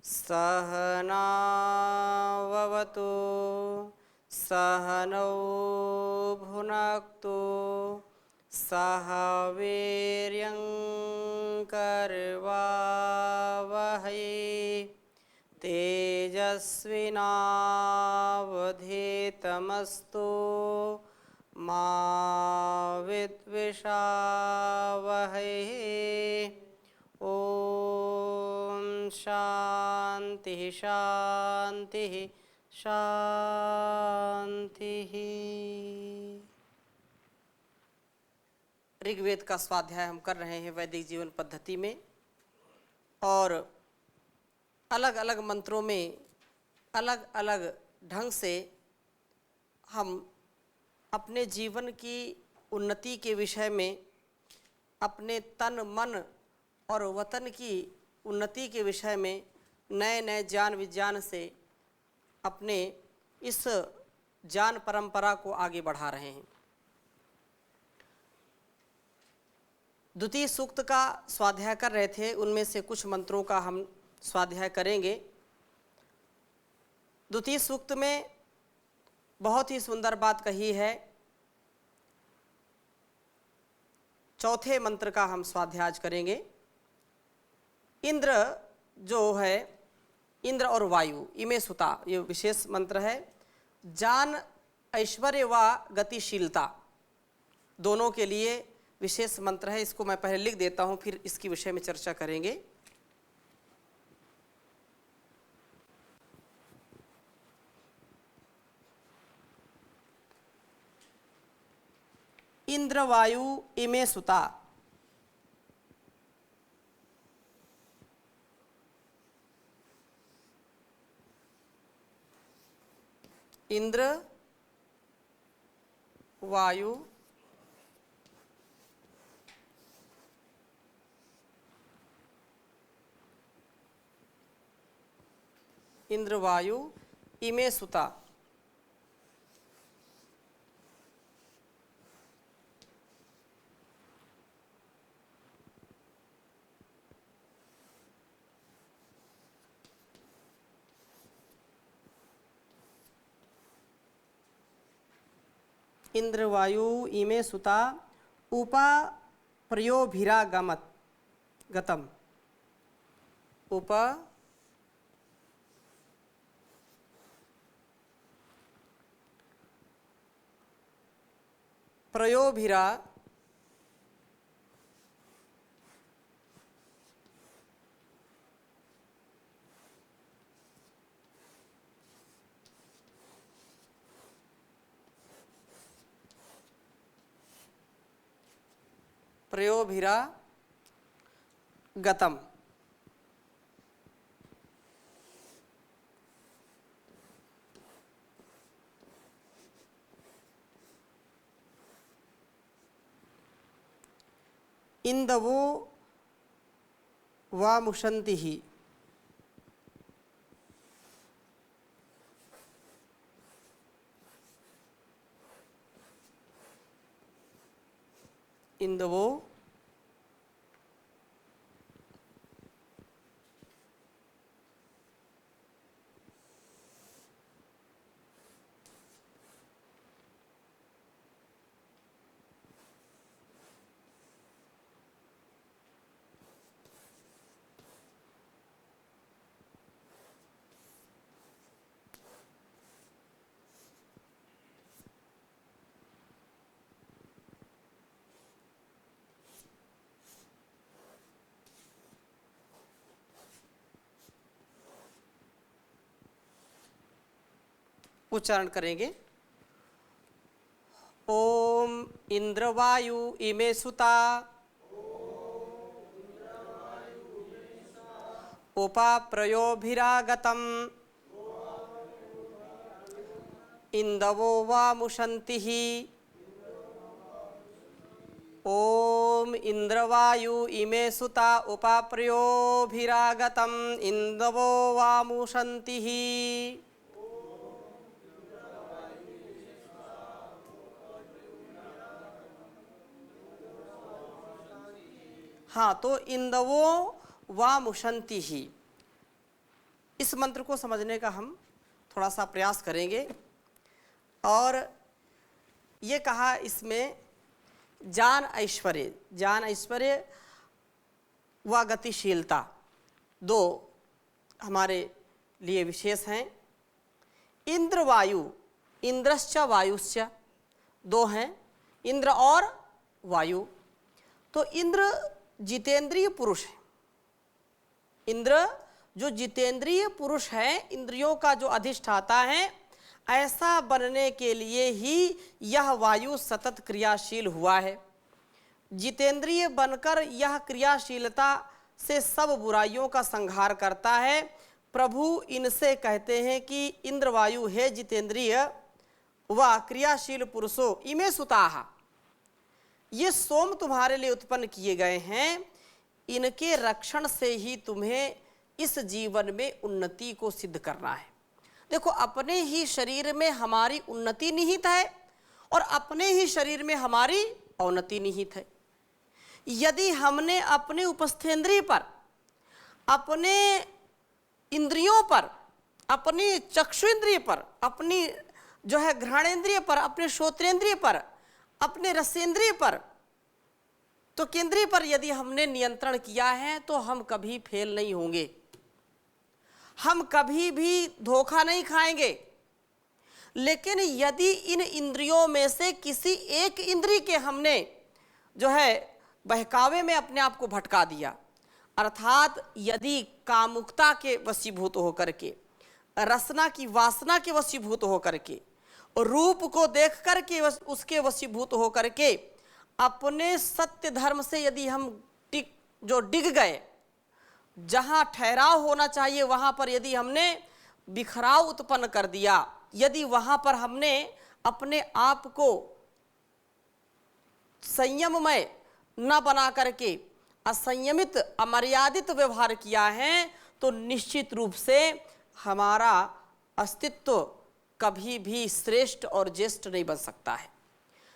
सहनाववतु सहनौ भुनक्तु सह वीर्यं करवावहै तेजस्विनावधीतमस्तु मा विद्विषावहै। ओम शांति शांति शांति। ऋग्वेद का स्वाध्याय हम कर रहे हैं वैदिक जीवन पद्धति में, और अलग अलग मंत्रों में अलग अलग ढंग से हम अपने जीवन की उन्नति के विषय में, अपने तन मन और वतन की उन्नति के विषय में नए नए ज्ञान विज्ञान से अपने इस ज्ञान परंपरा को आगे बढ़ा रहे हैं। द्वितीय सूक्त का स्वाध्याय कर रहे थे, उनमें से कुछ मंत्रों का हम स्वाध्याय करेंगे। द्वितीय सूक्त में बहुत ही सुंदर बात कही है। चौथे मंत्र का हम स्वाध्याय आज करेंगे। इंद्र जो है, इंद्र और वायु इमे सुता, ये विशेष मंत्र है। ज्ञान, ऐश्वर्य व गतिशीलता दोनों के लिए विशेष मंत्र है। इसको मैं पहले लिख देता हूँ, फिर इसके विषय में चर्चा करेंगे। इंद्र वायु इमे सुता, इंद्र वायु इंद्र वायु इमे सुता। इंद्र वायु इमे सुता उपा प्रयोभिरागमत गतम, उप प्रयोभिरा प्रयोभिरा गतम। इंदवो वामुशन्ति ही, इंदवो उच्चारण करेंगे। ओम इंद्रवायु इमे सुता उपा प्रयोभिरागतम इंदवो वामुशन्ति ही। ओम इंद्रवायु इमे सुता उपा प्रयोभिरागतम इंदवो वामुशन्ति ही। हाँ, तो इंदवो वामुशन्ति ही, इस मंत्र को समझने का हम थोड़ा सा प्रयास करेंगे। और ये कहा इसमें ज्ञान ऐश्वर्य व गतिशीलता दो हमारे लिए विशेष हैं। इंद्र वायु, इंद्रश्च वायुश्च दो हैं, इंद्र और वायु। तो इंद्र जितेंद्रिय पुरुष है। इंद्र जो जितेंद्रिय पुरुष है, इंद्रियों का जो अधिष्ठाता है, ऐसा बनने के लिए ही यह वायु सतत क्रियाशील हुआ है। जितेंद्रिय बनकर यह क्रियाशीलता से सब बुराइयों का संहार करता है। प्रभु इनसे कहते हैं कि इंद्र वायु है जितेंद्रिय व क्रियाशील पुरुषों इमे सुताहा, ये सोम तुम्हारे लिए उत्पन्न किए गए हैं, इनके रक्षण से ही तुम्हें इस जीवन में उन्नति को सिद्ध करना है। देखो, अपने ही शरीर में हमारी उन्नति निहित है और अपने ही शरीर में हमारी अवनति निहित है। यदि हमने अपने उपस्थेंद्रिय पर, अपने इंद्रियों पर, अपनी चक्षुइंद्रिय पर, अपनी जो है घ्राणेंद्रिय पर, अपने श्रोत्रेंद्रिय पर, अपने रसेंद्रिय पर, तो केंद्रीय पर यदि हमने नियंत्रण किया है तो हम कभी फेल नहीं होंगे, हम कभी भी धोखा नहीं खाएंगे। लेकिन यदि इन इंद्रियों में से किसी एक इंद्रिय के हमने जो है बहकावे में अपने आप को भटका दिया, अर्थात यदि कामुकता के वशीभूत होकर के, रसना की वासना के वशीभूत होकर के, रूप को देख करके उसके वशीभूत होकर के अपने सत्य धर्म से यदि हम डिग गए, जहां ठहराव होना चाहिए वहां पर यदि हमने बिखराव उत्पन्न कर दिया, यदि वहां पर हमने अपने आप को संयममय न बना करके असंयमित अमर्यादित व्यवहार किया है, तो निश्चित रूप से हमारा अस्तित्व कभी भी श्रेष्ठ और ज्येष्ठ नहीं बन सकता है।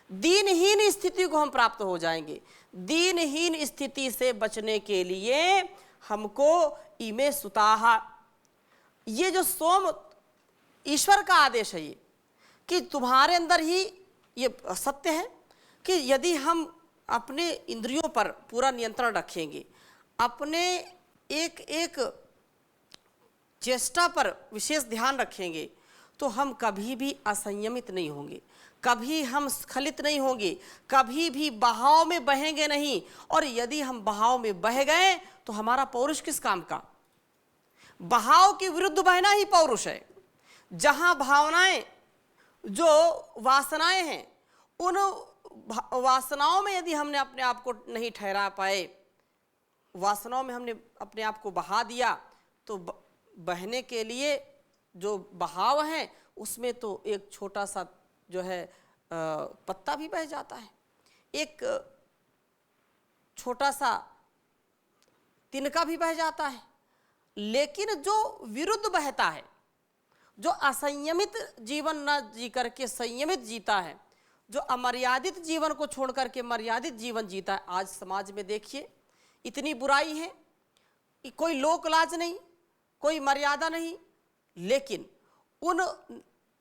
दीनहीन स्थिति को हम प्राप्त हो जाएंगे। दीनहीन स्थिति से बचने के लिए हमको इमे सुताहा, ये जो सोम ईश्वर का आदेश है, ये कि तुम्हारे अंदर ही ये सत्य है कि यदि हम अपने इंद्रियों पर पूरा नियंत्रण रखेंगे, अपने एक एक चेष्टा पर विशेष ध्यान रखेंगे, तो हम कभी भी असंयमित नहीं होंगे, कभी हम स्खलित नहीं होंगे, कभी भी बहाव में बहेंगे नहीं। और यदि हम बहाव में बह गए तो हमारा पौरुष किस काम का? बहाव के विरुद्ध बहना ही पौरुष है। जहां भावनाएं, जो वासनाएं हैं, उन वासनाओं में यदि हमने अपने आप को नहीं ठहरा पाए, वासनाओं में हमने अपने आप को बहा दिया, तो बहने के लिए जो बहाव है उसमें तो एक छोटा सा जो है पत्ता भी बह जाता है, एक छोटा सा तिनका भी बह जाता है। लेकिन जो विरुद्ध बहता है, जो असंयमित जीवन न जी करके संयमित जीता है, जो अमर्यादित जीवन को छोड़ करके मर्यादित जीवन जीता है, आज समाज में देखिए इतनी बुराई है, कोई लोक लाज नहीं, कोई मर्यादा नहीं। लेकिन उन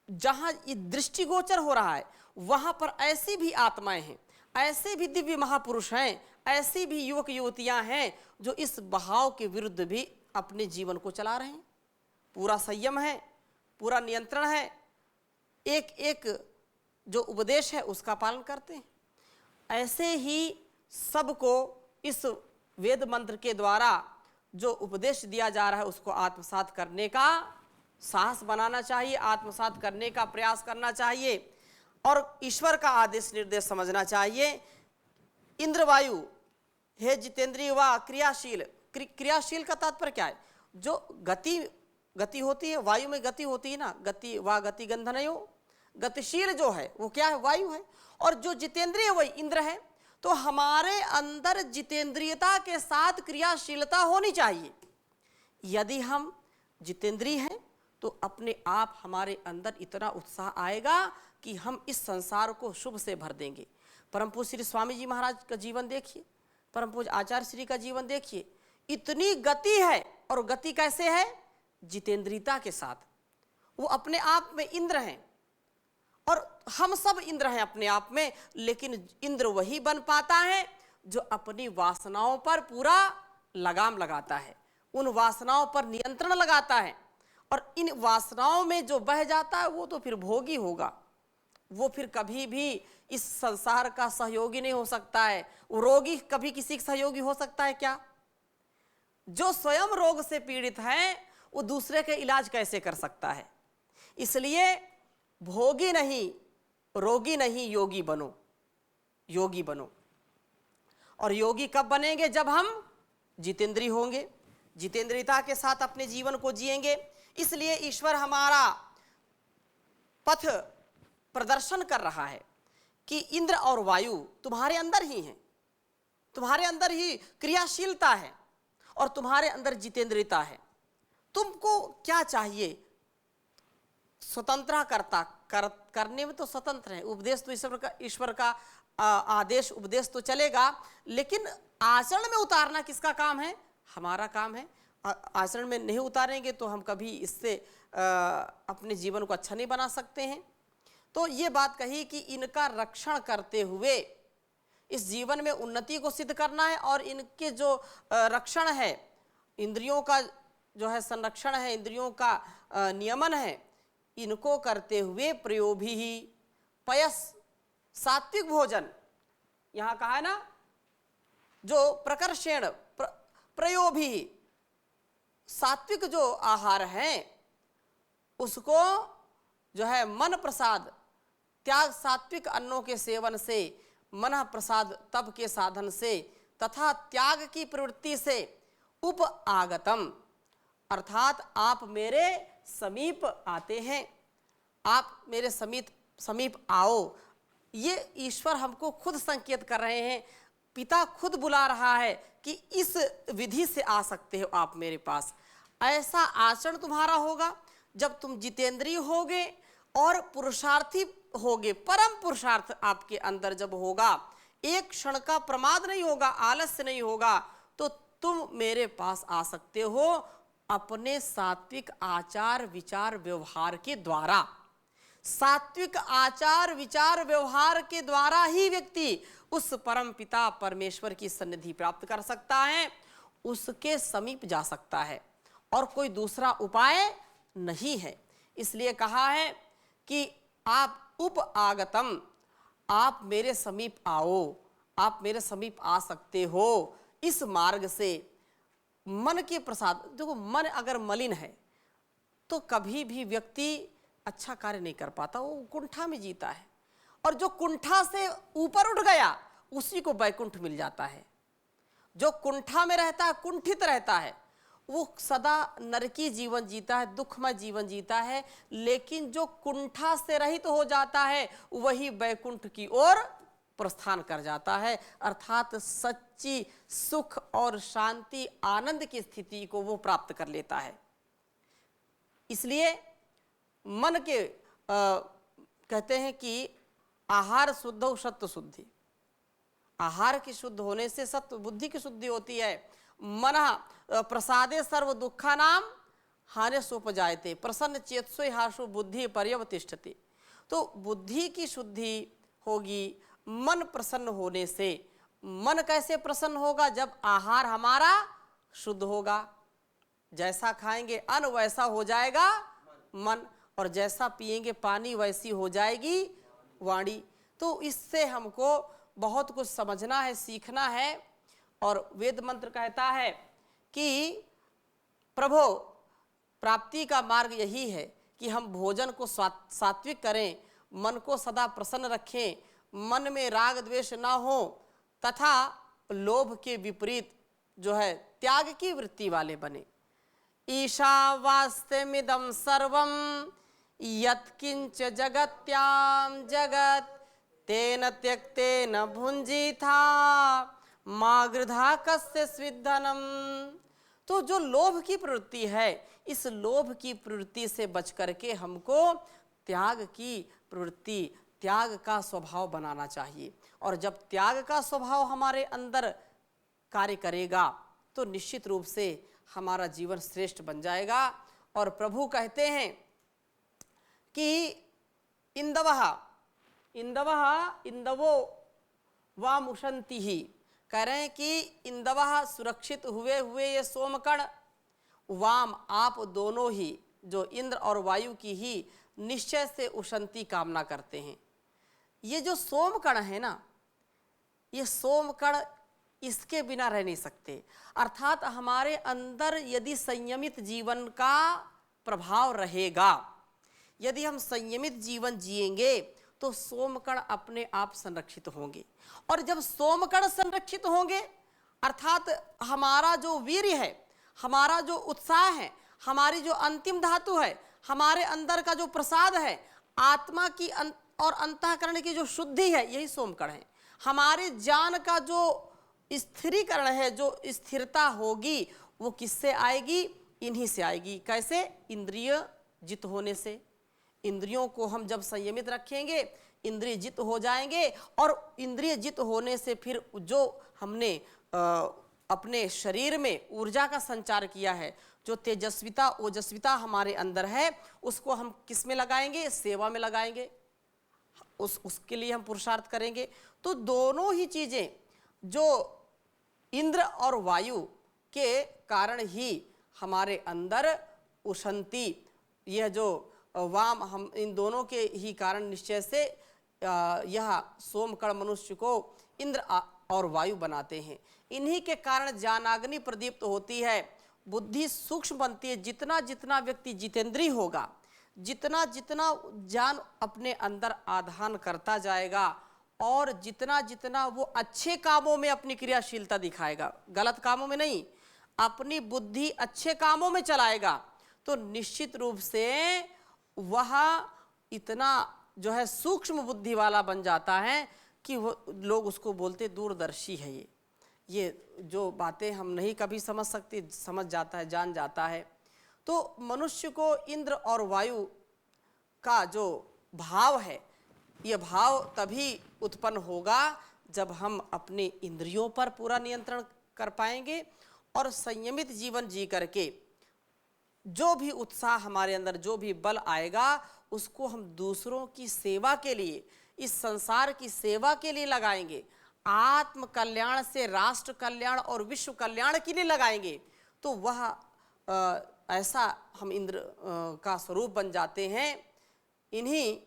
जहां ये दृष्टिगोचर हो रहा है वहां पर ऐसी भी आत्माएं हैं, ऐसे भी दिव्य महापुरुष हैं, ऐसी भी युवक युवतियां हैं जो इस बहाव के विरुद्ध भी अपने जीवन को चला रहे हैं। पूरा संयम है, पूरा नियंत्रण है, एक एक जो उपदेश है उसका पालन करते हैं। ऐसे ही सबको इस वेद मंत्र के द्वारा जो उपदेश दिया जा रहा है उसको आत्मसात करने का साहस बनाना चाहिए, आत्मसात करने का प्रयास करना चाहिए और ईश्वर का आदेश निर्देश समझना चाहिए। इंद्र वायु हे जितेंद्रिय व क्रियाशील, क्रियाशील का तात्पर्य क्या है? जो गति होती है, वायु में गति होती है ना, गति व गति गंधनयो, गतिशील जो है वो क्या है? वायु है। और जो जितेंद्रिय वही इंद्र है। तो हमारे अंदर जितेंद्रियता के साथ क्रियाशीलता होनी चाहिए। यदि हम जितेंद्रिय हैं तो अपने आप हमारे अंदर इतना उत्साह आएगा कि हम इस संसार को शुभ से भर देंगे। परम पूज्य श्री स्वामी जी महाराज का जीवन देखिए, परम पूज्य आचार्य श्री का जीवन देखिए, इतनी गति है। और गति कैसे है? जितेंद्रियता के साथ, वो अपने आप में इंद्र हैं और हम सब इंद्र हैं अपने आप में, लेकिन इंद्र वही बन पाता है जो अपनी वासनाओं पर पूरा लगाम लगाता है, उन वासनाओं पर नियंत्रण लगाता है, और इन वासनाओं में जो बह जाता है वो तो फिर भोगी होगा, वो फिर कभी भी इस संसार का सहयोगी नहीं हो सकता है। रोगी कभी किसी का सहयोगी हो सकता है क्या? जो स्वयं रोग से पीड़ित है वो दूसरे के इलाज कैसे कर सकता है? इसलिए भोगी नहीं, रोगी नहीं, योगी बनो, योगी बनो। और योगी कब बनेंगे? जब हम जितेंद्रिय होंगे, जितेंद्रियता के साथ अपने जीवन को जिएंगे। इसलिए ईश्वर हमारा पथ प्रदर्शन कर रहा है कि इंद्र और वायु तुम्हारे अंदर ही हैं, तुम्हारे अंदर ही क्रियाशीलता है और तुम्हारे अंदर जितेंद्रियता है। तुमको क्या चाहिए? स्वतंत्र करने में तो स्वतंत्र है, उपदेश तो ईश्वर का आदेश उपदेश तो चलेगा, लेकिन आचरण में उतारना किसका काम है? हमारा काम है। आचरण में नहीं उतारेंगे तो हम कभी इससे अपने जीवन को अच्छा नहीं बना सकते हैं। तो ये बात कही कि इनका रक्षण करते हुए इस जीवन में उन्नति को सिद्ध करना है, और इनके जो रक्षण है, इंद्रियों का जो है संरक्षण है, इंद्रियों का नियमन है, इनको करते हुए प्रयोभी ही पयस, सात्विक भोजन यहाँ कहा है ना, जो प्रकर्षेण प्रयोभी, सात्विक जो आहार है उसको जो है मन प्रसाद त्याग, सात्विक अन्नों के सेवन से, मन प्रसाद तप के साधन से तथा त्याग की प्रवृत्ति से उप आगतम, अर्थात आप मेरे समीप आते हैं, आप मेरे समीप आओ। ये ईश्वर हमको खुद संकेत कर रहे हैं, पिता खुद बुला रहा है कि इस विधि से आ सकते हो आप मेरे पास। ऐसा आचरण तुम्हारा होगा जब तुम जितेंद्रिय होगे और पुरुषार्थी होगे। परम पुरुषार्थ आपके अंदर जब होगा, एक क्षण का प्रमाद नहीं होगा, आलस्य नहीं होगा, तो तुम मेरे पास आ सकते हो अपने सात्विक आचार विचार व्यवहार के द्वारा। सात्विक आचार विचार व्यवहार के द्वारा ही व्यक्ति उस परम पिता परमेश्वर की सन्निधि प्राप्त कर सकता है, उसके समीप जा सकता है, और कोई दूसरा उपाय नहीं है। इसलिए कहा है कि आप उप आगतम, आप मेरे समीप आओ, आप मेरे समीप आ सकते हो इस मार्ग से। मन के प्रसाद, देखो मन अगर मलिन है तो कभी भी व्यक्ति अच्छा कार्य नहीं कर पाता, वो कुंठा में जीता है, और जो कुंठा से ऊपर उठ गया उसी को वैकुंठ मिल जाता है। जो कुंठा में रहता है, कुंठित रहता है, वो सदा नरकी जीवन जीता है, दुखमय जीवन जीता है, लेकिन जो कुंठा से रहित हो जाता है वही वैकुंठ की ओर प्रस्थान कर जाता है, अर्थात सच्ची सुख और शांति आनंद की स्थिति को वो प्राप्त कर लेता है। इसलिए मन के कहते हैं कि आहार शुद्ध हो सत्व शुद्धि, आहार की शुद्ध होने से सत्व बुद्धि की शुद्धि होती है। मन प्रसादे सर्व दुखा नाम हाने सोपजायते प्रसन्न चेतसो हासु बुद्धि पर्यवतिष्ठति। तो बुद्धि की शुद्धि होगी मन प्रसन्न होने से। मन कैसे प्रसन्न होगा? जब आहार हमारा शुद्ध होगा, जैसा खाएंगे अन्न वैसा हो जाएगा मन, और जैसा पिएंगे पानी वैसी हो जाएगी वाणी। तो इससे हमको बहुत कुछ समझना है, सीखना है। और वेद मंत्र कहता है कि प्रभो प्राप्ति का मार्ग यही है कि हम भोजन को सात्विक करें, मन को सदा प्रसन्न रखें, मन में राग द्वेष ना हो, तथा लोभ के विपरीत जो है त्याग की वृत्ति वाले बने। ईशावास्यमिदं सर्वं यत्किंच जगत्यां जगत् तेन त्यक्तेन भुंजीथा मा गृधा कस्य स्विद्धनम। तो जो लोभ की प्रवृत्ति है, इस लोभ की प्रवृत्ति से बच करके हमको त्याग की प्रवृत्ति, त्याग का स्वभाव बनाना चाहिए। और जब त्याग का स्वभाव हमारे अंदर कार्य करेगा तो निश्चित रूप से हमारा जीवन श्रेष्ठ बन जाएगा और प्रभु कहते हैं कि इंदवः इंदवो वामुशंति ही, कह रहे हैं कि इंदवः सुरक्षित हुए हुए ये सोमकण वाम आप दोनों ही जो इंद्र और वायु की ही निश्चय से उशंति कामना करते हैं। ये जो सोमकण है ना, ये सोमकण इसके बिना रह नहीं सकते। अर्थात हमारे अंदर यदि संयमित जीवन का प्रभाव रहेगा, यदि हम संयमित जीवन जिएंगे तो सोमकण अपने आप संरक्षित होंगे। और जब सोमकण संरक्षित होंगे अर्थात हमारा जो वीर्य है, हमारा जो उत्साह है, हमारी जो अंतिम धातु है, हमारे अंदर का जो प्रसाद है, आत्मा की और अंतःकरण की जो शुद्धि है, यही सोमकण है। हमारे ज्ञान का जो स्थिरीकरण है, जो स्थिरता होगी, वो किससे आएगी? इन्हीं से आएगी। कैसे? इंद्रिय जित होने से। इंद्रियों को हम जब संयमित रखेंगे, इंद्रिय जित हो जाएंगे, और इंद्रिय जित होने से फिर जो हमने अपने शरीर में ऊर्जा का संचार किया है, जो तेजस्विता ओजस्विता हमारे अंदर है, उसको हम किस में लगाएंगे? सेवा में लगाएंगे। उसके लिए हम पुरुषार्थ करेंगे। तो दोनों ही चीजें जो इंद्र और वायु के कारण ही हमारे अंदर उशंति, यह जो वाम, हम इन दोनों के ही कारण निश्चय से यह सोमकण मनुष्य को इंद्र और वायु बनाते हैं। इन्हीं के कारण ज्ञानाग्नि प्रदीप्त होती है, बुद्धि सूक्ष्म बनती है। जितना जितना व्यक्ति जितेंद्रीय होगा, जितना जितना ज्ञान अपने अंदर आधान करता जाएगा, और जितना जितना वो अच्छे कामों में अपनी क्रियाशीलता दिखाएगा, गलत कामों में नहीं, अपनी बुद्धि अच्छे कामों में चलाएगा, तो निश्चित रूप से वह इतना जो है सूक्ष्म बुद्धि वाला बन जाता है कि वो लोग उसको बोलते दूरदर्शी है। ये जो बातें हम नहीं कभी समझ सकते, समझ जाता है, जान जाता है। तो मनुष्य को इंद्र और वायु का जो भाव है, ये भाव तभी उत्पन्न होगा जब हम अपने इंद्रियों पर पूरा नियंत्रण कर पाएंगे, और संयमित जीवन जी करके जो भी उत्साह हमारे अंदर, जो भी बल आएगा, उसको हम दूसरों की सेवा के लिए, इस संसार की सेवा के लिए लगाएंगे, आत्म कल्याण से राष्ट्र कल्याण और विश्व कल्याण के लिए लगाएंगे। तो वह ऐसा हम इंद्र का स्वरूप बन जाते हैं। इन्हीं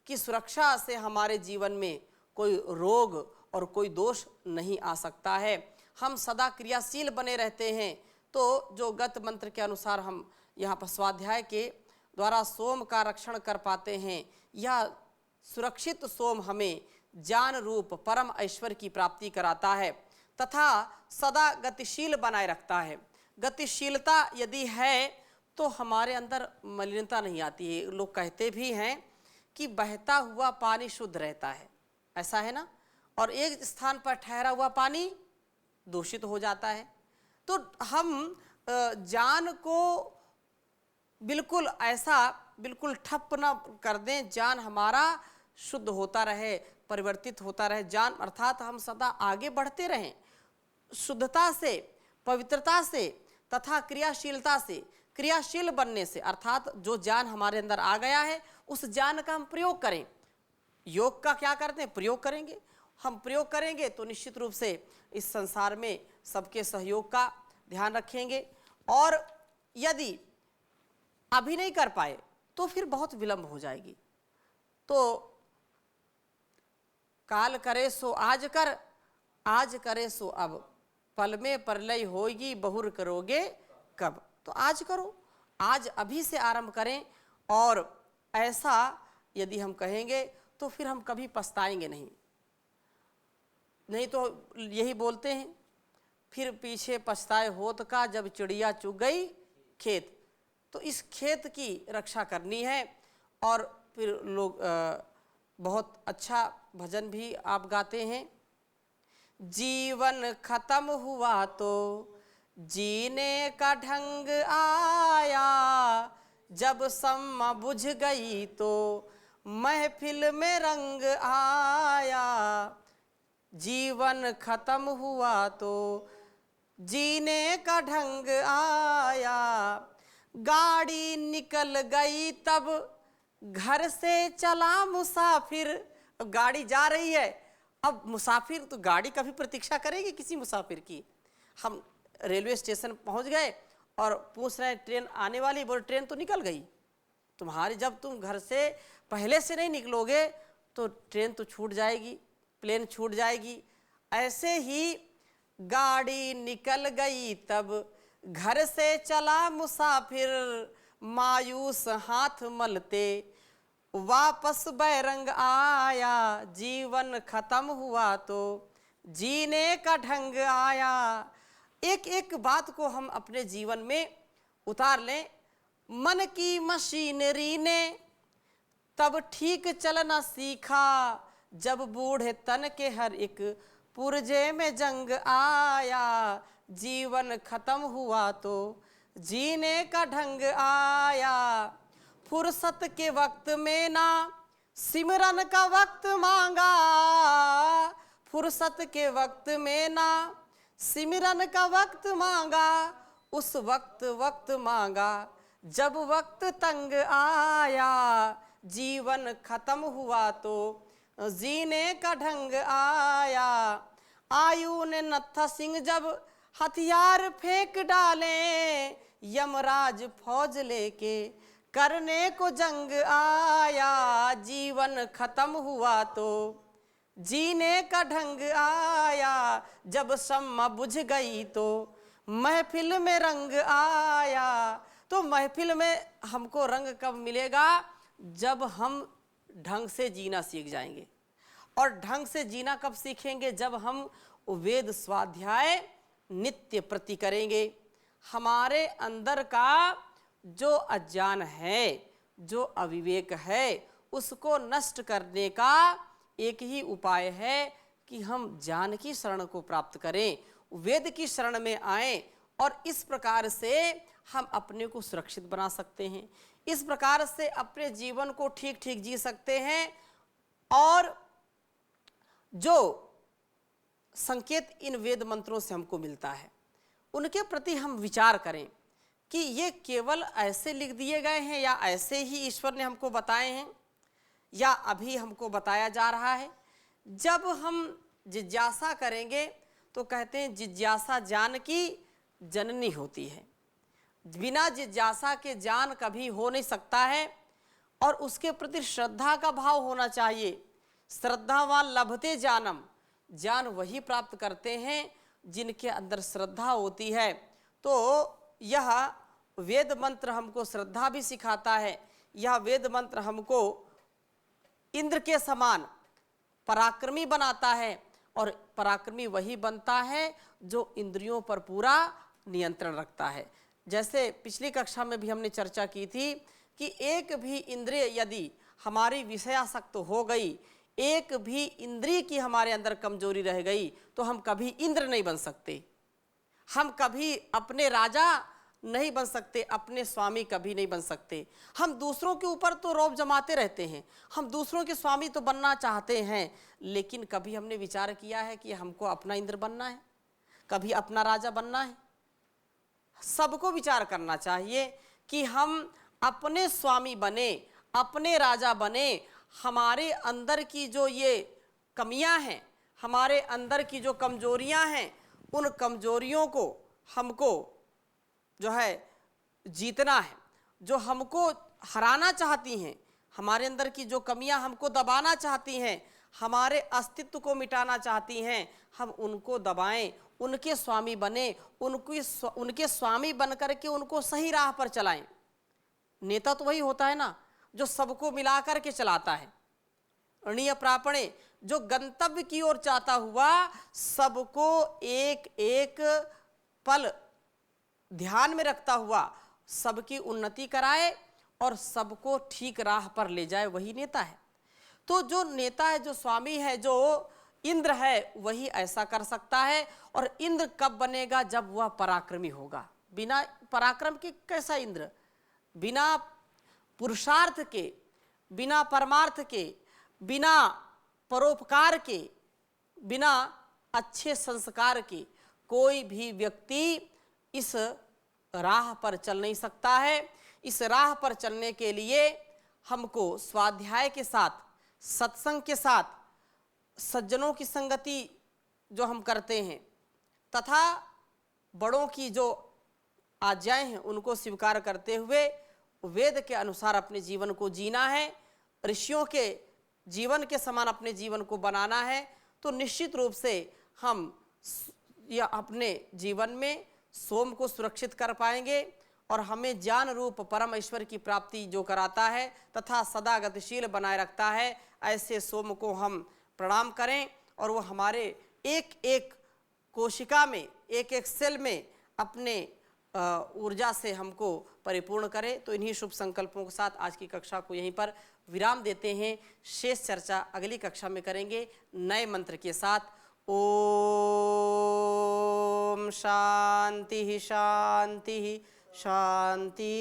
की सुरक्षा से हमारे जीवन में कोई रोग और कोई दोष नहीं आ सकता है। हम सदा क्रियाशील बने रहते हैं। तो जो गत मंत्र के अनुसार हम यहाँ पर स्वाध्याय के द्वारा सोम का रक्षण कर पाते हैं, यह सुरक्षित सोम हमें ज्ञान रूप परम ऐश्वर्य की प्राप्ति कराता है तथा सदा गतिशील बनाए रखता है। गतिशीलता यदि है तो हमारे अंदर मलिनता नहीं आती है। लोग कहते भी हैं कि बहता हुआ पानी शुद्ध रहता है, ऐसा है ना, और एक स्थान पर ठहरा हुआ पानी दूषित हो जाता है। तो हम ज्ञान को बिल्कुल ऐसा बिल्कुल ठप ना कर दें, ज्ञान हमारा शुद्ध होता रहे, परिवर्तित होता रहे। ज्ञान अर्थात हम सदा आगे बढ़ते रहें, शुद्धता से, पवित्रता से तथा क्रियाशीलता से, क्रियाशील बनने से, अर्थात जो ज्ञान हमारे अंदर आ गया है उस ज्ञान का हम प्रयोग करें। योग का क्या करते हैं? प्रयोग करेंगे। हम प्रयोग करेंगे तो निश्चित रूप से इस संसार में सबके सहयोग का ध्यान रखेंगे, और यदि अभी नहीं कर पाए तो फिर बहुत विलंब हो जाएगी। तो काल करे सो आज कर, आज करे सो अब, पल में प्रलय होगी बहुर करोगे कब। तो आज करो, आज अभी से आरंभ करें, और ऐसा यदि हम कहेंगे तो फिर हम कभी पछताएंगे नहीं। नहीं तो यही बोलते हैं, फिर पीछे पछताए होत का जब चिड़िया चुग गई खेत। तो इस खेत की रक्षा करनी है। और फिर लोग बहुत अच्छा भजन भी आप गाते हैं, जीवन खत्म हुआ तो जीने का ढंग आया, जब सम्मा बुझ गई तो महफिल में रंग आया। जीवन खत्म हुआ तो जीने का ढंग आया, गाड़ी निकल गई तब घर से चला मुसाफिर। अब गाड़ी जा रही है, अब मुसाफिर तो गाड़ी कभी प्रतीक्षा करेगी किसी मुसाफिर की। हम रेलवे स्टेशन पहुंच गए और पूछ रहे हैं ट्रेन आने वाली, बोले ट्रेन तो निकल गई। तुम्हारी जब तुम घर से पहले से नहीं निकलोगे तो ट्रेन तो छूट जाएगी, प्लेन छूट जाएगी। ऐसे ही गाड़ी निकल गई तब घर से चला मुसाफिर, मायूस हाथ मलते वापस बैरंग आया, जीवन खत्म हुआ तो जीने का ढंग आया। एक एक बात को हम अपने जीवन में उतार लें। मन की मशीनरी ने तब ठीक चलना सीखा, जब बूढ़े तन के हर एक पुर्जे में जंग आया, जीवन खत्म हुआ तो जीने का ढंग आया। फुर्सत के वक्त में ना सिमरन का वक्त मांगा, फुर्सत के वक्त में ना सिमरन का वक्त मांगा, उस वक्त मांगा जब वक्त तंग आया, जीवन खत्म हुआ तो जीने का ढंग आया। आयु ने नत्था सिंह जब हथियार फेंक डाले, यमराज फौज लेके करने को जंग आया, जीवन खत्म हुआ तो जीने का ढंग आया। जब शम्मा बुझ गई तो महफिल में रंग आया। तो महफिल में हमको रंग कब मिलेगा? जब हम ढंग से जीना सीख जाएंगे। और ढंग से जीना कब सीखेंगे? जब हम वेद स्वाध्याय नित्य प्रति करेंगे। हमारे अंदर का जो अज्ञान है, जो अविवेक है, उसको नष्ट करने का एक ही उपाय है कि हम ज्ञान की शरण को प्राप्त करें, वेद की शरण में आएं, और इस प्रकार से हम अपने को सुरक्षित बना सकते हैं। इस प्रकार से अपने जीवन को ठीक ठीक जी सकते हैं। और जो संकेत इन वेद मंत्रों से हमको मिलता है, उनके प्रति हम विचार करें कि ये केवल ऐसे लिख दिए गए हैं या ऐसे ही ईश्वर ने हमको बताए हैं, या अभी हमको बताया जा रहा है। जब हम जिज्ञासा करेंगे तो कहते हैं जिज्ञासा ज्ञान की जननी होती है। बिना जिज्ञासा के ज्ञान कभी हो नहीं सकता है, और उसके प्रति श्रद्धा का भाव होना चाहिए। श्रद्धावान लभते ज्ञानम, ज्ञान वही प्राप्त करते हैं जिनके अंदर श्रद्धा होती है। तो यह वेद मंत्र हमको श्रद्धा भी सिखाता है। यह वेद मंत्र हमको इंद्र के समान पराक्रमी बनाता है, और पराक्रमी वही बनता है जो इंद्रियों पर पूरा नियंत्रण रखता है। जैसे पिछली कक्षा में भी हमने चर्चा की थी कि एक भी इंद्रिय यदि हमारी विषयासक्त हो गई, एक भी इंद्रिय की हमारे अंदर कमजोरी रह गई, तो हम कभी इंद्र नहीं बन सकते, हम कभी अपने राजा नहीं बन सकते, अपने स्वामी कभी नहीं बन सकते। हम दूसरों के ऊपर तो रौब जमाते रहते हैं, हम दूसरों के स्वामी तो बनना चाहते हैं, लेकिन कभी हमने विचार किया है कि हमको अपना इंद्र बनना है, कभी अपना राजा बनना है? सबको विचार करना चाहिए कि हम अपने स्वामी बने, अपने राजा बने। हमारे अंदर की जो ये कमियां हैं, हमारे अंदर की जो कमजोरियां हैं, उन कमजोरियों को हमको जो है जीतना है। जो हमको हराना चाहती हैं, हमारे अंदर की जो कमियां हमको दबाना चाहती हैं, हमारे अस्तित्व को मिटाना चाहती हैं, हम उनको दबाएं, उनके स्वामी बने, उनके स्वामी बन करके उनको सही राह पर चलाएं। नेता तो वही होता है ना जो सबको मिला करके चलाता है। अणीय प्रापणे, जो गंतव्य की ओर चाहता हुआ सबको एक एक पल ध्यान में रखता हुआ सबकी उन्नति कराए और सबको ठीक राह पर ले जाए, वही नेता है। तो जो नेता है, जो स्वामी है, जो इंद्र है, वही ऐसा कर सकता है। और इंद्र कब बनेगा? जब वह पराक्रमी होगा। बिना पराक्रम के कैसा इंद्र? बिना पुरुषार्थ के, बिना परमार्थ के, बिना परोपकार के, बिना अच्छे संस्कार के कोई भी व्यक्ति इस राह पर चल नहीं सकता है। इस राह पर चलने के लिए हमको स्वाध्याय के साथ, सत्संग के साथ, सज्जनों की संगति जो हम करते हैं तथा बड़ों की जो आज्ञाएं हैं उनको स्वीकार करते हुए वेद के अनुसार अपने जीवन को जीना है, ऋषियों के जीवन के समान अपने जीवन को बनाना है। तो निश्चित रूप से हम या अपने जीवन में सोम को सुरक्षित कर पाएंगे और हमें ज्ञान रूप परम ईश्वर की प्राप्ति जो कराता है तथा सदा गतिशील बनाए रखता है, ऐसे सोम को हम प्रणाम करें और वो हमारे एक एक कोशिका में, एक एक सेल में अपने ऊर्जा से हमको परिपूर्ण करे। तो इन्हीं शुभ संकल्पों के साथ आज की कक्षा को यहीं पर विराम देते हैं। शेष चर्चा अगली कक्षा में करेंगे नए मंत्र के साथ। ओम शांति शांति शांति।